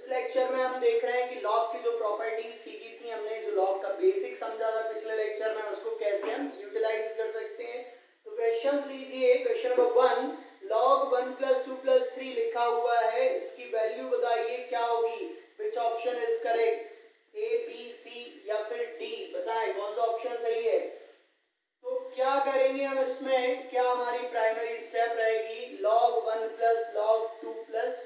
इस लेक्चर में हम देख रहे हैं कि लॉग की जो प्रॉपर्टीज सीखी थी हमने, जो लॉग का बेसिक समझा था पिछले लेक्चर में, उसको कैसे हम यूटिलाइज कर सकते हैं। तो क्वेश्चंस लीजिए। क्वेश्चन नंबर 1, log 1 + 2 + 3 लिखा हुआ है, इसकी वैल्यू बताइए क्या होगी। Which option is correct, A B C या फिर डी, बताएं कौन सा ऑप्शन सही है। तो क्या करेंगे हम इसमें, क्या हमारी प्राइमरी स्टेप रहेगी, log 1 + log 2 +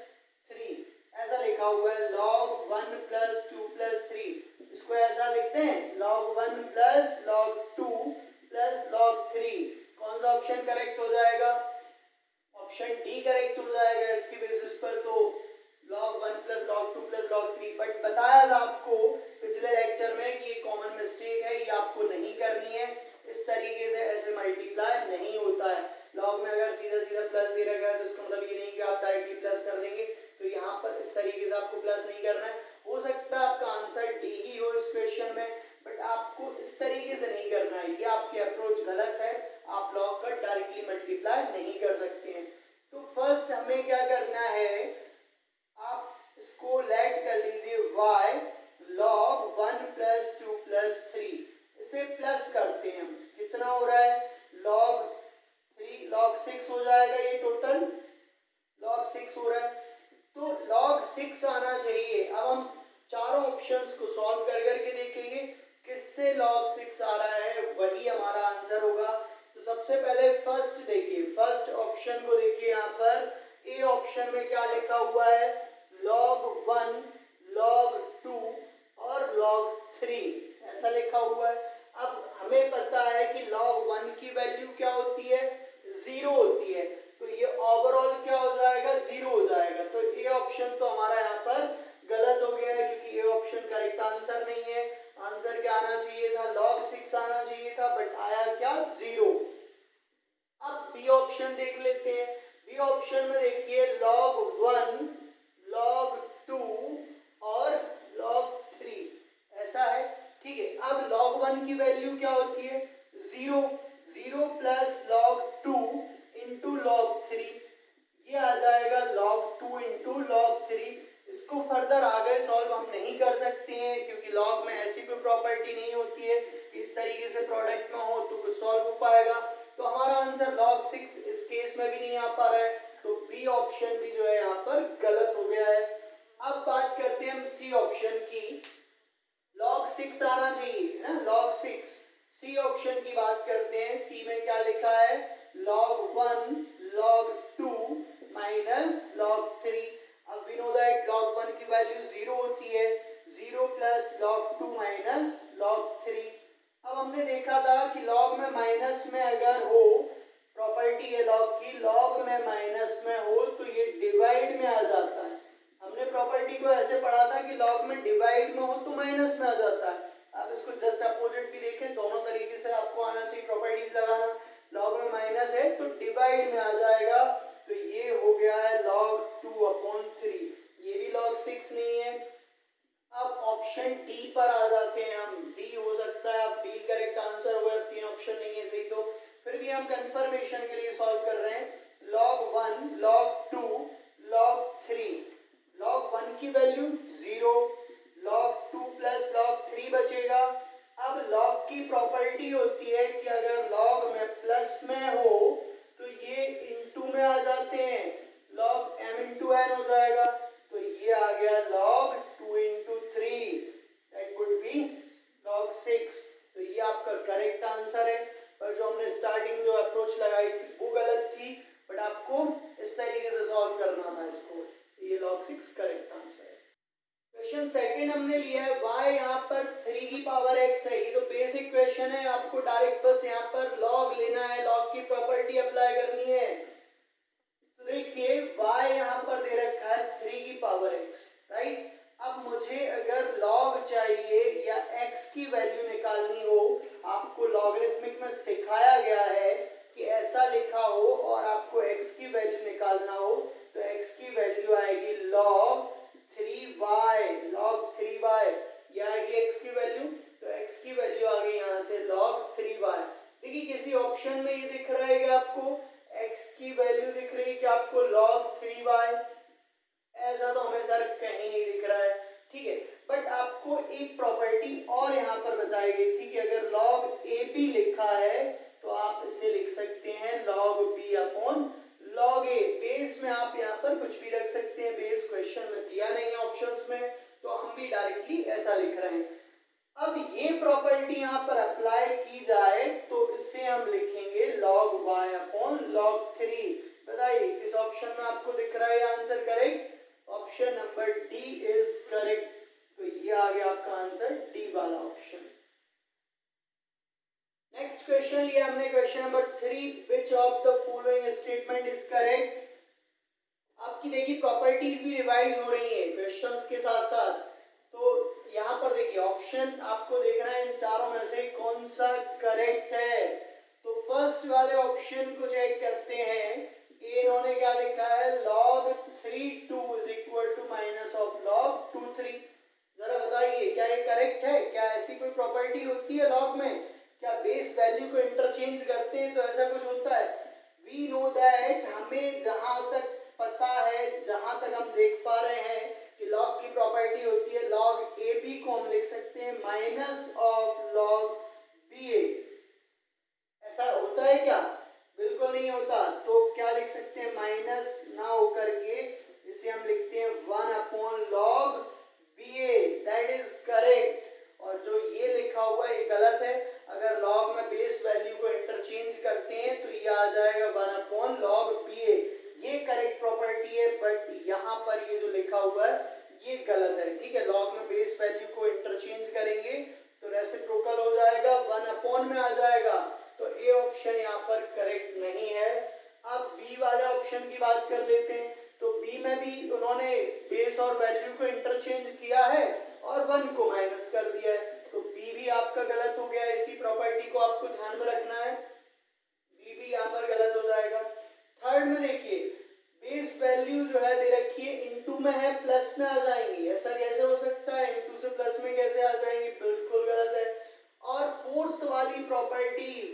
3 ऐसा लिखा हुआ है, log 1 + 2 + 3, इसको ऐसा लिखते हैं log 1 + log 2 + log 3। कौन सा ऑप्शन करेक्ट हो जाएगा, ऑप्शन डी करेक्ट हो जाएगा इसकी बेसिस पर। तो log 1 + log 2 + log 3, बट बताया था आपको पिछले लेक्चर में कि ये कॉमन मिस्टेक है, ये आपको नहीं करनी है। इस तरीके से ऐसे मल्टीप्लाई नहीं होता है। लॉग में अगर सीधा सीधा प्लस दे रखा है तो इसका मतलब ये नहीं कि आप डायरेक्टली प्लस कर देंगे, तो यहाँ पर इस तरीके से आपको प्लस नहीं करना है। हो सकता है आपका आंसर डी ही हो इस क्वेश्चन में, बट आपको इस तरीके से नहीं करना है, ये आपकी अप्रोच गलत है। आप लॉग का डायरेक्टली मल्टीप्लाई नहीं कर सकते हैं। तो फर्स्ट हमें क्या करना है, आप इसको लेट कर लीजिए y log 1 + 2 + 3, इसे प्लस करते हैं हम, कितना हो रहा है log 3 log 6 हो जाएगा, ये टोटल log 6 हो रहा है। तो log 6 आना चाहिए। अब हम चारों ऑप्शंस को सॉल्व कर करके देखेंगे किससे log 6 आ रहा है, वही हमारा आंसर होगा। तो सबसे पहले फर्स्ट देखिए, फर्स्ट ऑप्शन को देखिए, यहाँ पर ए ऑप्शन में क्या लिखा हुआ है, log 1 log 2 और log 3 ऐसा लिखा हुआ है। अब हमें पता है कि log 1 की वैल्यू क्या होती है, 0 होती है, तो ये ओवरऑल क्या हो जाएगा, 0 हो जाएगा। तो ए ऑप्शन तो हमारा यहाँ पर गलत हो गया है, क्योंकि ए ऑप्शन करेक्ट आंसर नहीं है। आंसर क्या आना चाहिए था, log 6 आना चाहिए था, बट आया क्या, 0। अब बी ऑप्शन देख लेते हैं। बी ऑप्शन में देखिए log 1 log 2 और log 3 ऐसा है, ठीक है। अब log 1 की वैल्यू क्या होती है, 0, 0 + log 2 × log 3, ये आ जाएगा log 2 × log 3। इसको फर्दर आगे सॉल्व हम नहीं कर सकते हैं, क्योंकि log में ऐसी कोई प्रॉपर्टी नहीं होती है कि इस तरीके से प्रोडक्ट में हो तो कुछ सॉल्व हो पाएगा। तो हमारा आंसर log 6 इस केस में भी नहीं आ पा रहा है, तो बी ऑप्शन भी जो है यहाँ पर गलत हो गया है। अब बात करते हैं हम सी ऑप्शन की, log 6 आना चाहिए ना, log 6, सी ऑप्शन की बात करते हैं। सी में क्या लिखा है, log 1 log 2 - log 3। अब वी नो दैट log 1 की वैल्यू 0 होती है, 0 + log 2 - log 3। अब हमने देखा था कि log में माइनस में अगर हो, प्रॉपर्टी है log की, log में माइनस में हो तो ये डिवाइड में आ जाता है। हमने प्रॉपर्टी को ऐसे पढ़ा था कि log में डिवाइड में हो तो माइनस में आ जाता है। आप इसको जस्ट अपोजिट भी देखें, दोनों तरीके से आपको आना चाहिए प्रॉपर्टीज लगाना। log में माइनस है तो डिवाइड में आ जाएगा, तो ये हो गया है log 2/3, ये भी log 6 नहीं है। अब ऑप्शन डी पर आ जाते हैं हम, डी हो सकता है, अब डी करेक्ट आंसर होगा, तीन ऑप्शन नहीं है सही, तो फिर भी हम कंफर्मेशन के लिए सॉल्व कर रहे हैं। log 1 log 2 log 3, log 1 की वैल्यू 0, log 2 + log 3 बचेगा। अब log की प्रॉपर्टी होती है कि अगर log में प्लस में हो तो ये इनटू में आ जाते हैं, log m × n हो जाएगा, तो ये आ गया log 2 × 3, that would be log 6। तो ये आपका करेक्ट आंसर है, पर जो हमने स्टार्टिंग जो अप्रोच लगाई थी वो गलत थी, बट आपको इस तरीके से सॉल्व करना था इसको। ये log 6 करेक्ट आंसर है। क्वेश्चन सेकंड हमने लिया है, y यहाँ पर 3⁻x है, ये तो बेसिक क्वेश्चन है, आपको डायरेक्ट बस यहाँ पर log लेना है, log की प्रॉपर्टी अप्लाई करनी है। तो देखिए y यहाँ पर दे रखा है 3⁻x, राइट। अब मुझे अगर log चाहिए या x की वैल्यू निकालनी हो, आपको लॉगरिथमिक में सिखाया गया है कि ऐसा लिखा हो और आपको x की वैल्यू निकालना हो, तो x की वैल्यू आएगी log 3y, log 3y, ये आएगी x की वैल्यू, तो x की वैल्यू आ गई यहाँ से log 3y। देखिए किसी ऑप्शन में ये दिख रहा है कि आपको x की वैल्यू दिख रही है कि आपको log 3y, ऐसा तो हमें सर कहीं नहीं दिख रहा एक प्रॉपर्टी और यहाँ पर बताई गई थी कि अगर log AB लिखा है तो आप इसे लिख सकते हैं log B upon log A। Base में आप यहाँ पर कुछ भी रख सकते हैं, बेस क्वेश्चन में दिया नहीं है ऑप्शंस में, तो हम भी डायरेक्टली ऐसा लिख रहे हैं। अब ये प्रॉपर्टी यहाँ पर अप्लाई की जाए तो इससे हम लिखेंगे log y अपॉन log 3। बताइए किस ऑप्शन में आपको दिख रहा है answer correct? Option number D is correct. तो ये आ गया आपका आंसर, डी वाला ऑप्शन। नेक्स्ट क्वेश्चन लिया हमने, question number 3, which of the following statement is correct. आपकी देखिए प्रॉपर्टीज भी रिवाइज हो रही है क्वेश्चंस के साथ साथ। तो यहाँ पर देखिए ऑप्शन आपको देखना है इन चारों में से कौन सा करेक्ट है। तो फर्स्ट वाले ऑप्शन को चेक करते हैं। ए इन्होंने क्या लिखा है, log 3 2 is equal to minus of log 2 3। जरा बताइए क्या ये करेक्ट है? क्या ऐसी कोई प्रॉपर्टी होती है लॉग में? क्या बेस वैल्यू को इंटरचेंज करते हैं तो ऐसा कुछ होता है? वी नो दैट, हमें जहां तक पता है, जहां तक हम देख पा रहे हैं कि लॉग की प्रॉपर्टी होती है log AB को हम लिख सकते हैं माइनस ऑफ log BA। ऐसा होता है क्या? बिल्कुल नहीं होता। तो क्या लिख सकते हैं, माइनस ना होकर के इसे हम लिखते हैं 1 upon log BA। That is correct. और जो ये लिखा हुआ है ये गलत है। अगर log में बेस वैल्यू को इंटरचेंज करते हैं तो ये आ जाएगा 1 अपॉन log BA। ये करेक्ट प्रॉपर्टी है, बट यहाँ पर ये जो लिखा हुआ है ये गलत है। ठीक है, log में बेस वैल्यू को इंटरचेंज करेंगे तो रेसिप्रोकल हो जाएगा, 1 अपॉन में आ जाएगा। तो ए ऑप्शन यहाँ पर करेक्ट नहीं है। अब बी वाले ऑप्शन की बात कर लेते हैं। तो बी में भी उन्होंने बेस और वैल्यू को इंटरचेंज किया है और 1 को माइनस कर दिया है। तो बी भी आपका गलत हो गया। इसी प्रॉपर्टी को आपको ध्यान में रखना है, बी भी यहाँ पर गलत हो जाएगा। थर्ड में देखिए बेस वैल्यू जो है दे रखी है इनटू में है, प्लस में आ जाएंगी। ऐसा कैसे हो सकता है? इनटू से प्लस में कैसे आ जाएंगी? बिल्कुल गलत है। और फोर्थ वाली प्रॉपर्टी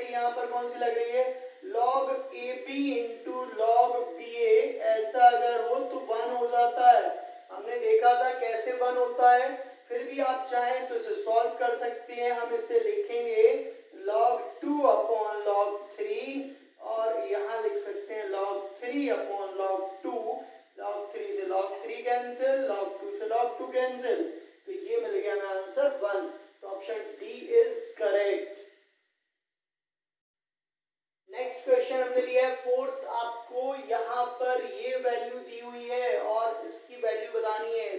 यहाँ पर कौन सी लग रही है, log AB into log BA। ऐसा अगर हो तो 1 हो जाता है। हमने देखा था कैसे 1 होता है। फिर भी आप चाहें तो इसे सॉल्व कर सकते हैं। हम इसे लिखेंगे log 2 अपॉन log 3 और यहाँ लिख सकते हैं log 3 अपॉन log 2। log 3 से log 3 कैंसिल, log 2 से log 2 कैंसिल, तो ये मिल गया हमें आंसर 1। तो option D is correct. Next question हमने लिया है फोर्थ। आपको यहाँ पर ये वैल्यू दी हुई है और इसकी वैल्यू बतानी है।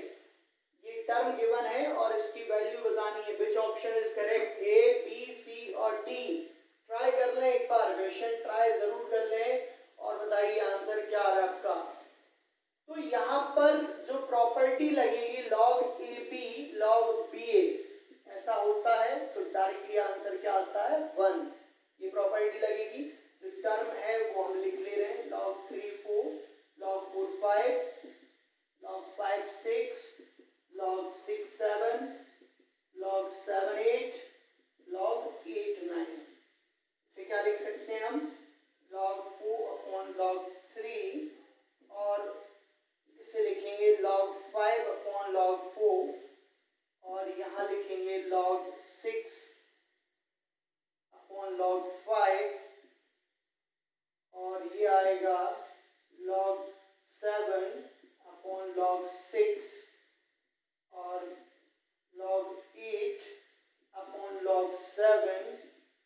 ये टर्म गिवन है और इसकी वैल्यू बतानी है। Which option is correct, A B C और डी। ट्राई कर लें एक बार, क्वेश्चन ट्राई जरूर कर लें और बताइए आंसर क्या आ रहा है आपका। तो यहाँ पर जो प्रॉपर्टी लगेगी log AB log BA, ऐसा होता है तो डायरेक्टली आंसर क्या आता है, 1। ये प्रॉपर्टी लगेगी। जो टर्म है वो हम लिख ले रहे हैं, log 3 4, log 4 5, log 5 6, log 6 7, log 7 8, log 8 9। इसे क्या लिख सकते हैं हम, log 4 अपॉन log 3 और इसे लिखेंगे log 5 अपॉन log 4 और यहाँ लिखेंगे log 6 अपॉन log 5 और ये आएगा log 7 अपॉन log 6 और log 8 अपॉन log 7,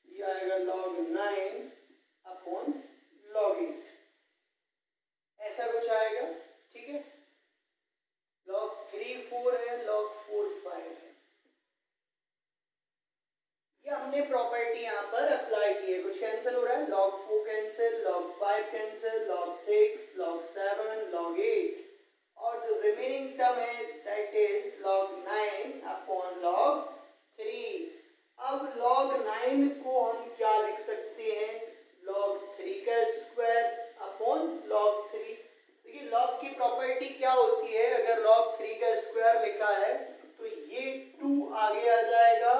ये आएगा log 9 अपॉन log 8। ऐसा कुछ आएगा। ठीक है, log 3 4 है, log 4 5 है। ये हमने प्रॉपर्टी यहाँ पर अप्लाई की है। कुछ कैंसिल हो रहा है, log 4 cancel, log 5 cancel, log 6, log 7, log 8 और जो रिमेनिंग टर्म है that is log 9 upon log 3। अब log 9 को हम क्या लिख सकते हैं, log 3 का स्क्वायर अपॉन log 3। देखिए log की प्रॉपर्टी क्या होती है, अगर log 3 का स्क्वायर लिखा है तो ये 2 आगे आ जाएगा,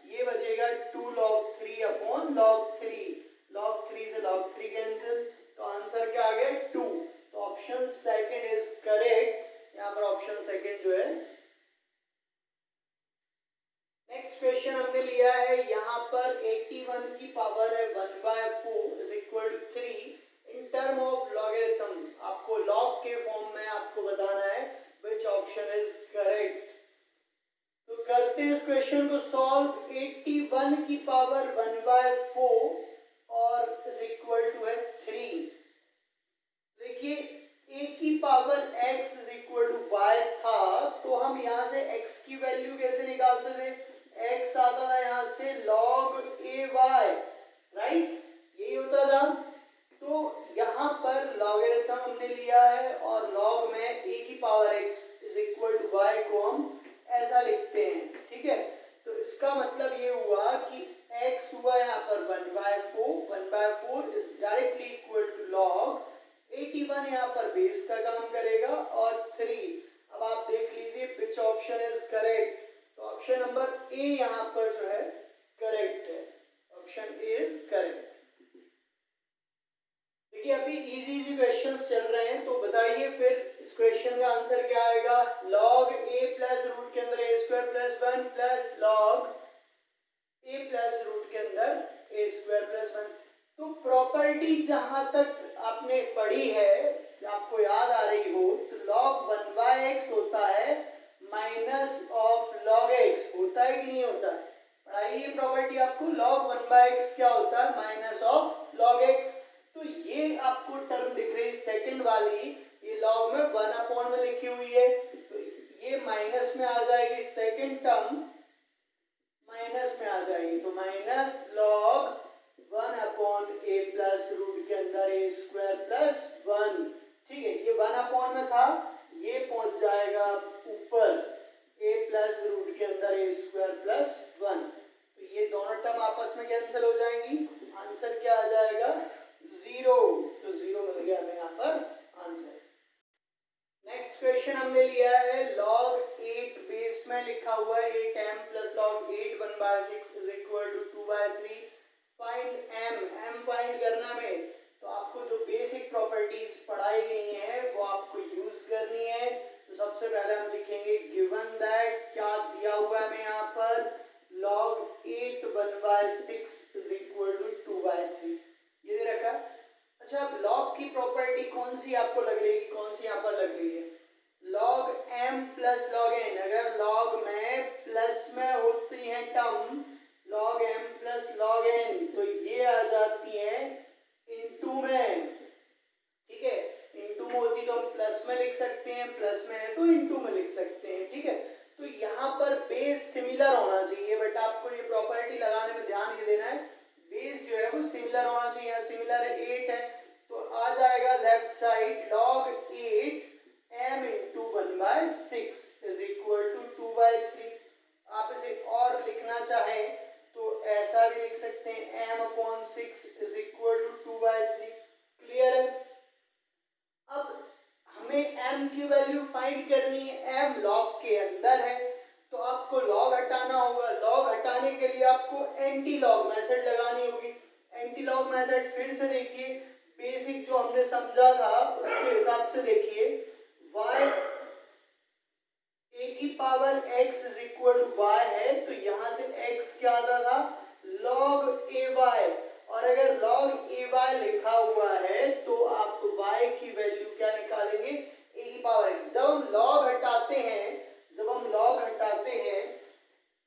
ये बचेगा 2 log 3 अपॉन log 3। log 3 से log 3 कैंसिल, तो आंसर क्या आ गया, 2। तो ऑप्शन सेकंड इज करेक्ट। यहाँ पर ऑप्शन सेकंड जो है नेक्स्ट क्वेश्चन हमने लिया है यहाँ पर 81 की पावर है 1/4 is equal to 3 in term of logarithm. आपको लॉग के फॉर्म में आपको बताना है विच ऑप्शन इज करेक्ट। तो करते हैं इस क्वेश्चन को सॉल्व। 81 की पावर 1/4 और इज इक्वल टू है 3। देखिए a की power x is equal to y था, तो हम यहाँ से x की वैल्यू कैसे निकालते थे? x आता था यहाँ से log ay, राइट, यही होता था। तो यहाँ पर लॉगरिथम हमने लिया है और लॉग में a की power x is equal to y को हम ऐसा लिखते हैं, ठीक है। तो इसका मतलब ये हुआ कि x हुआ यहाँ पर 1/4 is directly equal to log 81 यहाँ पर बेस का काम करेगा और 3। अब आप देख लीजिए विच ऑप्शन इज करेक्ट। तो ऑप्शन नंबर ए यहाँ पर जो है करेक्ट है, ऑप्शन ए इज करेक्ट। देखिए अभी इजी क्वेश्चंस चल रहे हैं, तो बताइए फिर इस क्वेश्चन का आंसर क्या आएगा? log a प्लस रूट के अंदर a square plus 1 plus log a plus root के अंदर a स्क्वायर प्लस 1। तो प्रॉपर्टी जहां तक आपने पढ़ी है, आपको याद आ रही हो, तो log 1/x होता है माइनस ऑफ log x, होता है कि नहीं होता है? पढ़ाइए ये प्रॉपर्टी आपको। log 1/x क्या होता है? Minus of log x। तो ये आपको टर्म दिख रही सेकंड वाली, ये log में 1 में लिखी हुई है, तो ये माइनस में आ जाएगी, सेकंड टर्म माइनस में आ जाएगी। तो minus log 1/a plus root के अंदर a स्क्वायर प्लस 1, ठीक है। ये 1 में था, ये पहुंच जाएगा ऊपर a प्लस रूट के अंदर a स्क्वायर प्लस 1। तो ये दोनों टर्म आपस में कैंसिल हो जाएंगी, आंसर क्या आ जाएगा? 0। तो 0 मिल गया हमें यहाँ पर आंसर। नेक्स्ट क्वेश्चन हमने लिया है log 8 बेस में लिखा हुआ है 8m plus log 8 1/6 is equal to 2/3। Find m find करना में, तो आपको जो बेसिक प्रॉपर्टीज पढ़ाई गई हैं वो आपको यूज करनी है। तो सबसे पहले हम लिखेंगे गिवन दैट, क्या दिया हुआ है हमें यहाँ पर? log 8 1/6 इज इक्वल टू 2/3, ये दे रखा। अच्छा, अब log की प्रॉपर्टी कौन सी आपको लग रही है, कौन सी यहाँ पर लग रही है? log m plus log n। अगर log में प्लस में होती है term log m plus log n, तो ये आ जाती है इनटू में, ठीक है। इनटू में होती तो हम प्लस में लिख सकते हैं, प्लस में है तो इनटू में लिख सकते हैं, ठीक है। तो यहाँ पर बेस सिमिलर होना चाहिए, बट आपको ये प्रॉपर्टी लगाने में ध्यान ये देना है, बेस जो है वो सिमिलर होना चाहिए। यहाँ सिमिलर है 8 है, तो आ जाएगा left side log 8 m into 1/6 is equal to 2/3। आप इसे और लिखना चाहें तो ऐसा भी लिख सकते हैं, m/6 is equal to 2/3। Clear है? अब हमें m की वैल्यू फाइंड करनी है, m log के अंदर है, तो आपको log हटाना होगा। log हटाने के लिए आपको एंटी लॉग मेथड लगानी होगी। एंटी लॉग मेथड फिर से देखिए, बेसिक जो हमने समझा था उसके हिसाब से देखिए, y a की power x is equal to y है, तो यहाँ से x क्या आता था? log ay। और अगर log ay लिखा हुआ है तो आप y की वैल्यू क्या निकालेंगे? a की पावर x। जब हम log हटाते हैं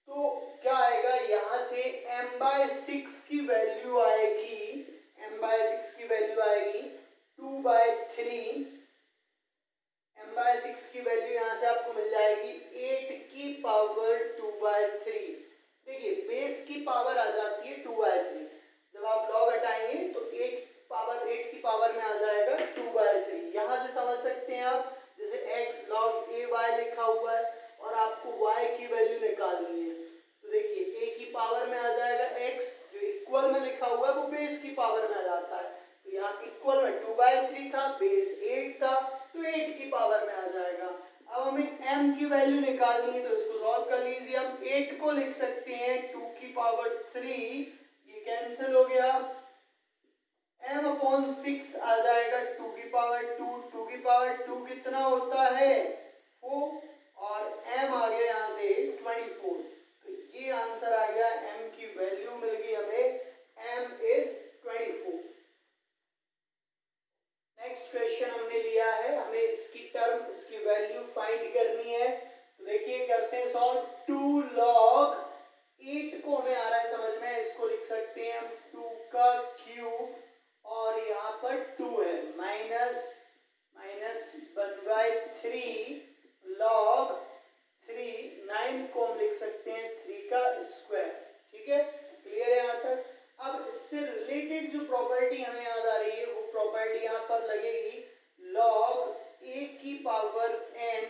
तो क्या आएगा? यहाँ से m/6 की वैल्यू आएगी, m/6 की वैल्यू आएगी 2/3। m/6 की वैल्यू यहाँ से आपको मिल जाएगी 8 की पावर 2/3। देखिए बेस की पावर आ जाती है 2/3, जब आप log हटाएंगे तो 8 की पावर में आ जाएगा 2/3। यहाँ से समझ सकते हैं आप, जैसे x log ay लिखा हुआ है और आपको y की वैल्यू निकालनी है, तो देखिए a की पावर में आ जाएगा x, जो इक्वल में लिखा हुआ है वो बेस की पावर में आ जाता है। तो यहाँ इक्वल में 2/3 था, बेस 8 था, तो 8 की पावर में आ जाएगा। अब हमें m की वैल्यू निकालनी है, तो इसको सॉल्व कर लीजिए। हम 8 को लिख सकते हैं 2 की पावर 3, ये कैंसिल हो गया। m/6 आ जाएगा 2 की पावर 2, 2 की पावर 2 कितना होता है? 4, और m आ गया यहाँ से 24। तो ये आंसर फाइंड करनी है। तो देखिए करते हैं सॉल्व। 2 log 8 को हमें आ रहा है समझ में, इसको लिख सकते हैं हम 2 का क्यूब और यहाँ पर 2 है माइनस 1/3 log 3। 9 को हम लिख सकते हैं 3 का स्क्वायर। ठीक है, क्लियर है यहाँ तक। अब इससे रिलेटेड जो प्रॉपर्टी हमें याद आ रही है वो प्रॉपर्टी यहाँ पर लगेगी, log a की पावर n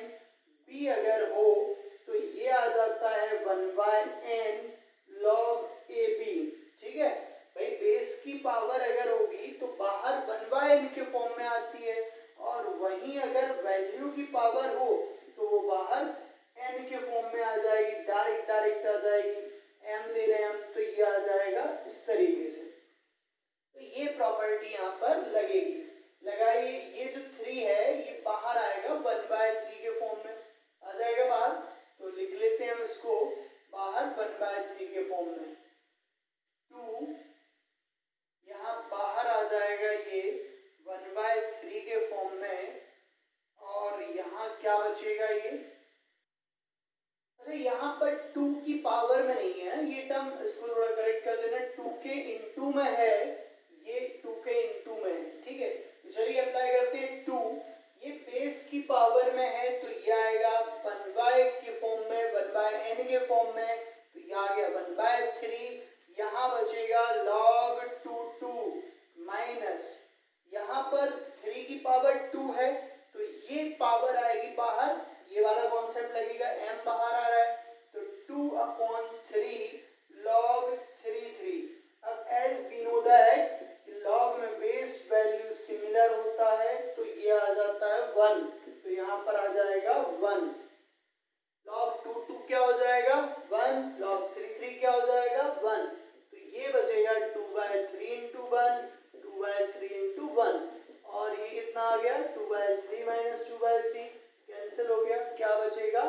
b अगर हो तो ये आ जाता है 1/n log ab। ठीक है भाई, बेस की पावर अगर होगी तो बाहर 1/n के फॉर्म में आती है, और वहीं अगर वैल्यू की पावर हो तो वो बाहर n के फॉर्म में आ जाएगी, डायरेक्ट आ जाएगी। m ले रहे हैं हम तो ये आ जाएगा इस तरीके से। तो ये प्रॉपर्टी यहाँ पर लगेगी, लगाइए। ये जो 3 है ये बाहर आएगा 1/3 के फॉर्म में आ जाएगा बाहर, तो लिख लेते हैं हम इसको बाहर 1/3 के फॉर्म में। 2 यहाँ बाहर आ जाएगा ये 1/3 के फॉर्म में, और यहाँ क्या बचेगा ये, अच्छा यहाँ पर 2 की पावर में नहीं है ये टर्म, इसको थोड़ा करेक्ट कर लेना। 2 के इनटू में है, ये 2 के इनटू में है। ठीक है, तो चलिए अप्लाई करते हैं। 2 ये बेस की पावर में है तो ये आएगा 1 के फॉर्म में, 1/n के फॉर्म में, तो ये आ गया 1/3। यहाँ बचेगा log 2 माइनस यहाँ पर 3 की पावर 2 है तो ये पावर आएगी बाहर, ये वाला कॉन्सेप्ट लगेगा, m बाहर आ रहा है तो 2/3 log 3। अब as we know that log में बेस वैल्यू सिमिलर होता है तो ये आ जाता है 1, तो यहाँ पर आ जाएगा 1। log 2 क्या हो जाएगा 1, log 3 क्या हो जाएगा 1, तो ये बचेगा 2/3 into 1, 2/3 into 1, और ये कितना आ गया 2/3 माइनस 2/3 कैंसिल हो गया, क्या बचेगा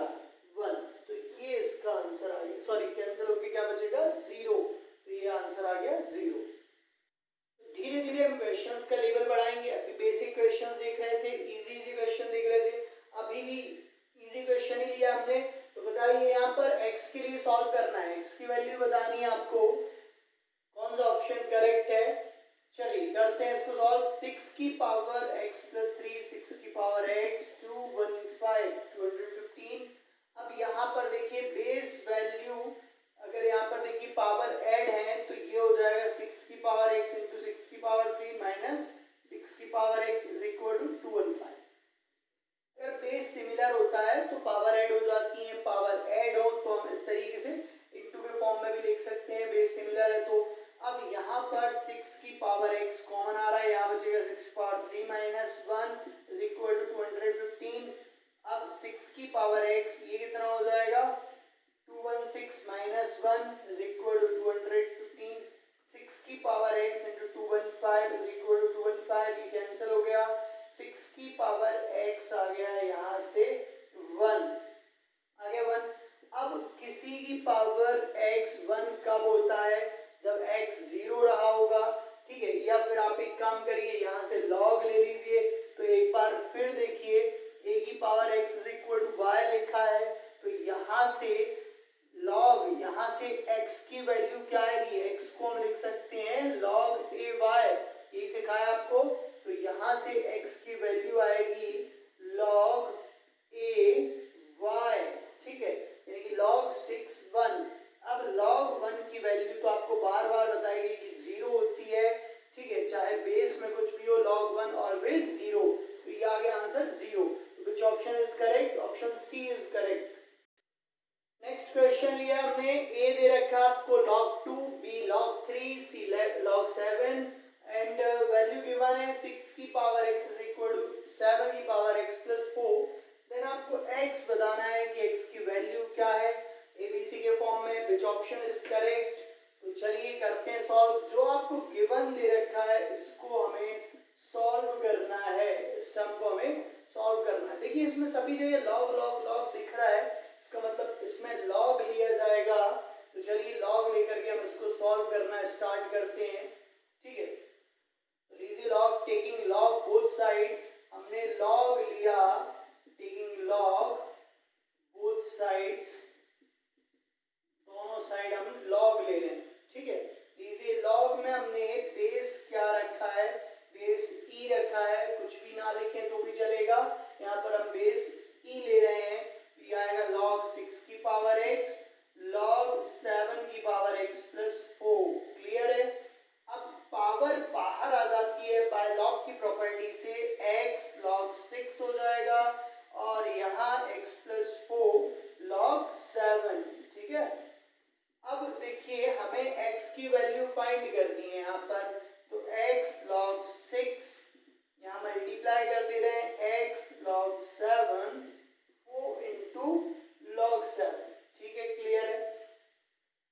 1, तो ये इसका आंसर आ गया। सॉरी, कैंसिल होके क्या बचेगा 0, तो ये आंसर आ गया 0। धीरे धीरे हम क्वेश्चंस का लेवल बढ़ाएंगे। अभी बेसिक क्वेश्चंस देख रहे थे, इजी क्वेश्चन देख रहे थे, अभी भी इजी क्वेश्चन ही लिया हमने। तो बताइए यहाँ पर x के लिए सॉल्व करना है, x की वैल्यू बतानी है आपको, कौन सा ऑप्शन करेक्ट है। चलिए करते हैं इसको सॉल्व। 6 की पावर x + 3, 6 की पावर x 215 215। अब यहाँ पर देखिए बेस वैल्यू, अगर यहाँ पर देखिए पावर ऐड है तो ये हो जाएगा 6 की पावर x इंटू 6 की पावर 3 माइनस 6 की power x is equal to 215। अगर बेस सिमिलर होता है तो पावर ऐड हो जाती है, पावर ऐड हो तो हम इस तरीके से इंटू के फॉर्म में भी लिख सकते हैं, बेस सिमिलर है तो। अब यहाँ पर 6 की पावर x कॉमन आ रहा है, यहाँ बचेगा 6 की power 3 minus 1 is equal to 215। अब 6 की पावर x ये कितना हो जाएगा 216 माइनस 1 इज इक्वल टू 215। 6 की power x into 215 is equal to 215, ये कैंसिल हो गया। 6 की पावर x आ गया यहाँ से 1 आ गया 1। अब किसी की पावर x 1 कब होता है, जब x 0 रहा होगा। ठीक है, या फिर आप एक काम करिए यहाँ से log ले लीजिए, तो एक बार फिर देखिए a की power x is equal to y लिखा है, तो यहाँ से log, यहाँ से x की वैल्यू क्या आएगी, x को हम लिख सकते हैं log a y, यही सिखाया आपको। तो यहाँ से x की वैल्यू आएगी log a y। ठीक है, यानी कि log 6 1। अब log 1 की वैल्यू तो आपको बार बार बताई गई कि 0 होती है। ठीक है, चाहे बेस में कुछ भी हो, log 1 ऑलवेज 0, तो ये आ गया answer 0। Which option is correct, option C is correct. Next question लिया हमने, a दे रखा आपको log 2, b log 3, c log 7 and value given है 6 की power x is equal to 7 की पावर x प्लस 4। देन आपको x बताना है कि x की वैल्यू क्या है abc के फॉर्म में, विच ऑप्शन इज करेक्ट। तो चलिए करते हैं सॉल्व। जो आपको गिवन दे रखा है इसको हमें सॉल्व करना है, इस टर्म को हमें सॉल्व करना है। देखिए इसमें सभी जगह log log log दिख रहा है, इसका मतलब इसमें log लिया जाएगा। तो चलिए log लेकर के हम इसको सॉल्व करना स्टार्ट करते हैं। ठीक है, तो लीजिए log, taking log both side, हमने log लिया, टेकिंग log 7, ठीक है, क्लियर है।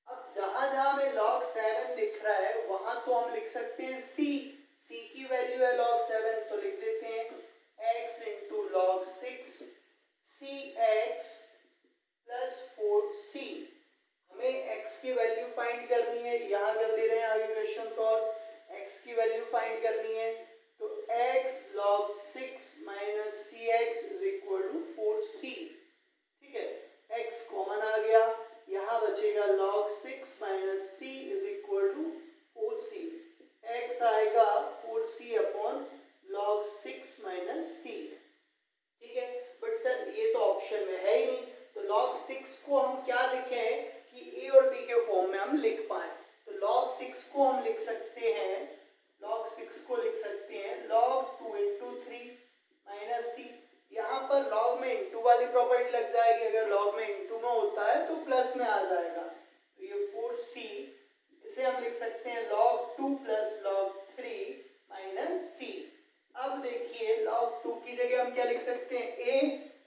अब जहां जहां हमें log 7 दिख रहा है वहां तो हम लिख सकते हैं c की वैल्यू है log 7, तो लिख देते हैं x into log 6 cx plus 4c। हमें x की वैल्यू फाइंड करनी है, यहाँ कर दे रहे हैं आगे क्वेश्चन सॉल्व। x की वैल्यू फाइंड करनी है तो x log 6 minus cx is equal to 4c, ठीक है, x कॉमन आ गया, यहाँ बचेगा log 6 minus c is equal to 4c, x आएगा 4c upon log 6 minus c, ठीक है। बट सर ये तो ऑप्शन में है ही नहीं, तो log 6 को हम क्या लिखें कि a और b के फॉर्म में हम लिख पाए, तो log 6 को हम लिख सकते हैं, log 6 को लिख सकते हैं log 2 इंटू 3 माइनस c। यहाँ पर log में इंटू वाली प्रॉपर्टी लग जाएगी, अगर log में इंटू में होता है तो प्लस में आ जाएगा, तो ये 4c, इसे हम लिख सकते हैं log 2 plus log 3 minus c। अब देखिए log 2 की जगह हम क्या लिख सकते हैं a,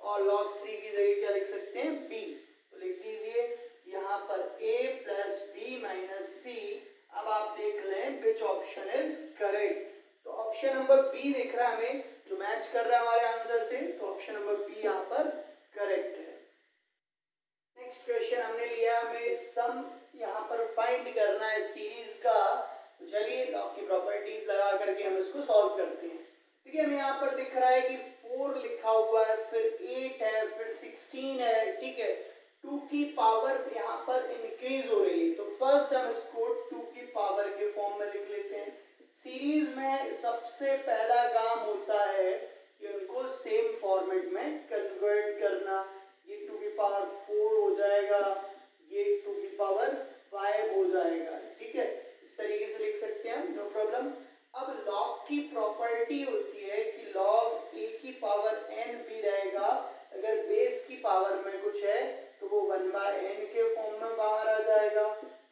और log 3 की जगह क्या लिख सकते हैं b, तो लिख दीजिए यहाँ पर a plus B minus c। अब आप देख लें विच ऑप्शन इज करेक्ट, तो ऑप्शन नंबर बी दिख रहा है हमें जो मैच कर रहा है हमारे आंसर से, तो ऑप्शन नंबर बी यहाँ पर करेक्ट है। नेक्स्ट क्वेश्चन हमने लिया, हमें सम यहाँ पर फाइंड करना है सीरीज का, तो चलिए लॉग की प्रॉपर्टीज लगा करके हम इसको सॉल्व करते हैं। ठीक है, हमें यहाँ पर दिख रहा है कि 4 लिखा हुआ है, फिर 8 है, फिर 16 है, ठीक है, 2 की पावर यहाँ पर इंक्रीज हो रही है, तो फर्स्ट हम इसको 2 की पावर के फॉर्म में लिख लेते हैं। सीरीज में सबसे पहला काम होता है कि उनको सेम फॉर्मेट में कन्वर्ट करना, ये 2 की पावर 4 हो जाएगा, ये 2 की पावर 5 हो जाएगा, ठीक है, इस तरीके से लिख सकते हैं हम, नो प्रॉब्लम। अब लॉग की प्रॉपर्टी होती है कि लॉग ए की पावर एन भी रहेगा, अगर बेस की पावर में कुछ है तो वो 1/n के फॉर्म में बाहर आ जाएगा,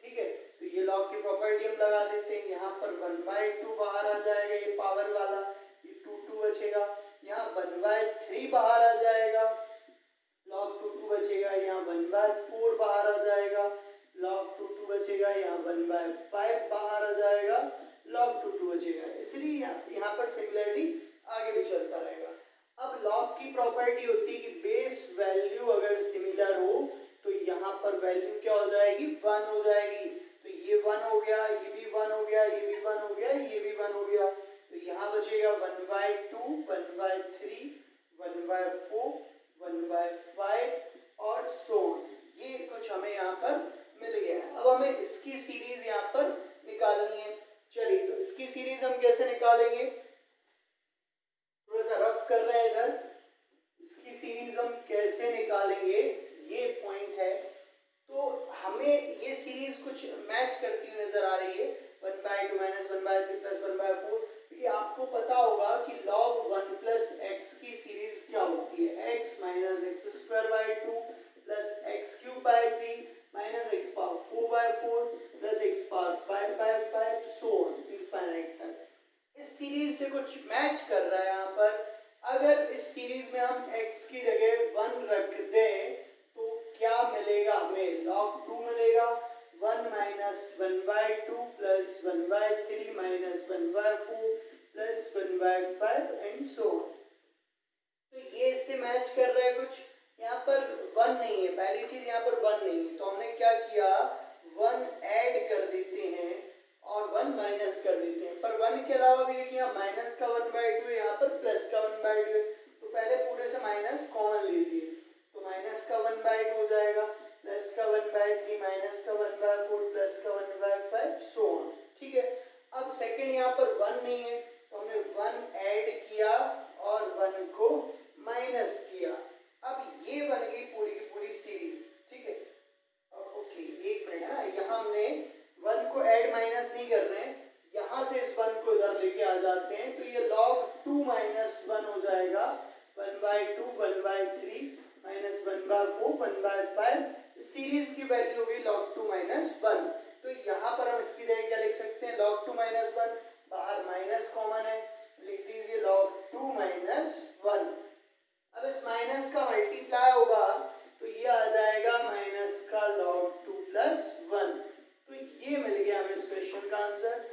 ठीक है, तो ये लॉग की प्रॉपर्टी हम लगा देते हैं, यहाँ पर 1/2 बाहर आ जाएगा, ये पावर वाला, ये 2 बचेगा, यहाँ 1/3 बाहर आ जाएगा, log 2 बचेगा, यहाँ 1/4 बाहर आ जाएगा, log 2 बचेगा, यहाँ 1/5 बाहर आ जाएगा, log 2 बचेगा, इसलिए यहाँ पर सिमिलरली आगे भी चलता रहेगा। अब log की प्रॉपर्टी होती है कि बेस वैल्यू अगर सिमिलर हो तो यहाँ पर वैल्यू क्या हो जाएगी, 1 हो जाएगी, तो ये 1 हो गया, ये भी 1 हो गया, ये भी 1 हो गया, ये भी 1 हो गया, तो यहाँ बचेगा 1/2, 1/3, 1/4, 1/5 और सो ऑन, ये कुछ हमें यहाँ पर मिल गया है। अब हमें इसकी सीरीज यहाँ पर निकालनी है, चलिए तो इसकी सीरीज हम कैसे निकालेंगे, थोड़ा सा रफ कर रहे हैं इधर, इसकी सीरीज हम कैसे निकालेंगे ये पॉइंट है, तो हमें ये सीरीज कुछ मैच करती हुई नजर आ रही है, 1/2 माइनस 1/3 प्लस 1/4, क्योंकि आपको पता होगा कि log 1 प्लस एक्स की सीरीज क्या होती है, x minus x square by 2 plus x cube by 3 minus x power 4/4 plus x power 5/5 so on infinite तक। इस सीरीज से कुछ मैच कर रहा है यहाँ पर, अगर इस सीरीज में हम x की जगह 1 रख दें तो क्या मिलेगा हमें, log 2 मिलेगा, 1 minus 1/2 plus 1/3 minus 1/4 plus 1/5 and so on, तो ये इससे मैच कर रहा है कुछ, यहाँ पर 1 नहीं है, पहली चीज यहाँ पर 1 नहीं है, तो हमने क्या किया, 1 ऐड कर देते हैं और 1 माइनस कर देते हैं, पर 1 के अलावा भी देखिए यहाँ माइनस का 1/2 है, यहाँ पर प्लस का 1/2 है, तो पहले पूरे से माइनस कॉमन लीजिए, तो माइनस का 1/2 हो जाएगा, प्लस का 1/3 माइनस का 1/4 प्लस का 1/5 सो ऑन, ठीक है। अब सेकंड यहाँ पर 1 नहीं है, तो हमने 1 ऐड किया और 1 को माइनस किया, अब ये बन गई पूरी की पूरी सीरीज, ठीक है। ओके एक मिनट है ना, यहाँ हमने 1 को ऐड माइनस नहीं कर रहे हैं, यहाँ से इस 1 को इधर लेके आ जाते हैं, तो ये log 2 माइनस 1 हो जाएगा, 1/2 1/3 माइनस 1/4 1/5, सीरीज की वैल्यू होगी log 2 माइनस 1, तो यहाँ पर हम इसकी जगह क्या लिख सकते हैं, log 2 माइनस 1, बाहर माइनस कॉमन है, लिख दीजिए log 2 माइनस 1। अब इस माइनस का मल्टीप्लाई होगा तो ये आ जाएगा आंसर